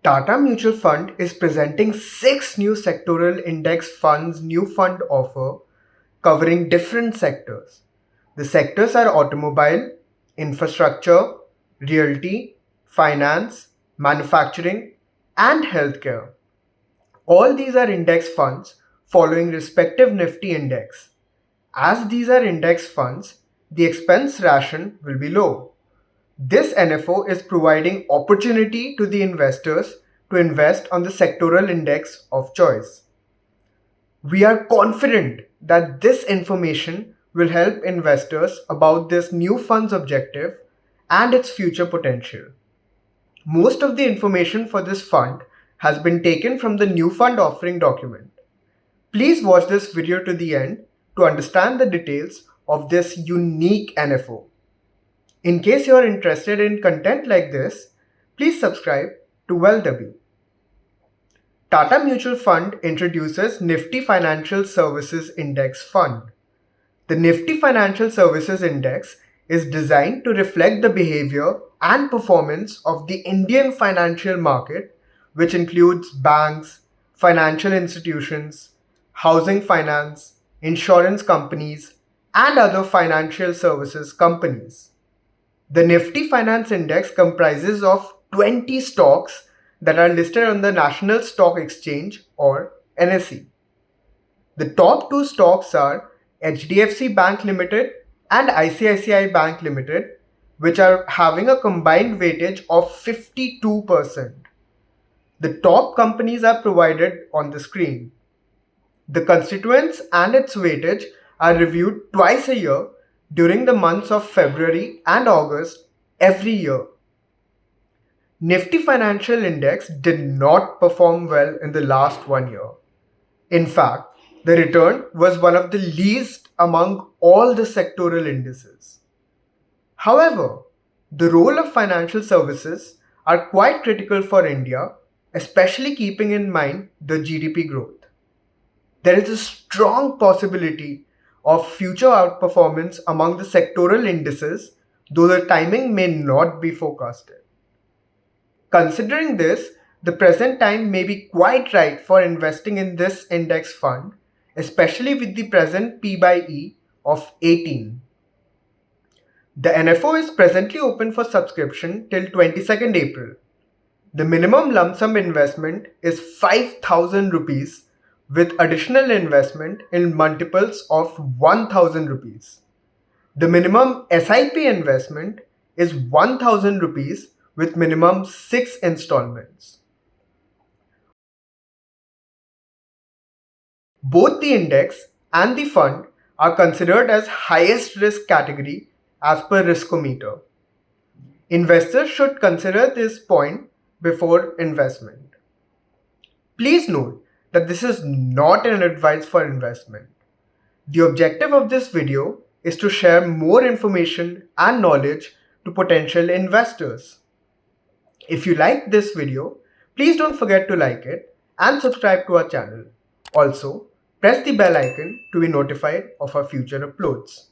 Tata Mutual Fund is presenting 6 new sectoral index funds new fund offer covering different sectors. The sectors are automobile, infrastructure, realty, finance, manufacturing, and healthcare. All these are index funds following respective Nifty Index. As these are index funds, the expense ration will be low. This NFO is providing opportunity to the investors to invest on the sectoral index of choice. We are confident that this information will help investors about this new fund's objective and its future potential. Most of the information for this fund has been taken from the new fund offering document. Please watch this video to the end to understand the details of this unique NFO. In case you are interested in content like this, please subscribe to WealthAbhi. Tata Mutual Fund introduces Nifty Financial Services Index Fund. The Nifty Financial Services Index is designed to reflect the behavior and performance of the Indian financial market, which includes banks, financial institutions, housing finance, insurance companies, and other financial services companies. The Nifty Finance Index comprises of 20 stocks that are listed on the National Stock Exchange or NSE. The top two stocks are HDFC Bank Limited and ICICI Bank Limited, which are having a combined weightage of 52%. The top companies are provided on the screen. The constituents and its weightage are reviewed twice a year during the months of February and August every year. Nifty Financial Index did not perform well in the last 1 year. In fact, the return was one of the least among all the sectoral indices. However, the role of financial services are quite critical for India, especially keeping in mind the GDP growth. There is a strong possibility of future outperformance among the sectoral indices, though the timing may not be forecasted. Considering this, the present time may be quite right for investing in this index fund, especially with the present P by E of 18. The NFO is presently open for subscription till 22nd April. The minimum lump sum investment is 5,000 rupees with additional investment in multiples of 1,000 rupees. The minimum SIP investment is 1,000 rupees with minimum 6 installments. Both the index and the fund are considered as highest risk category as per Riskometer. Investors should consider this point before investment. Please note that this is not an advice for investment. The objective of this video is to share more information and knowledge to potential investors. If you like this video, please don't forget to like it and subscribe to our channel. Also, press the bell icon to be notified of our future uploads.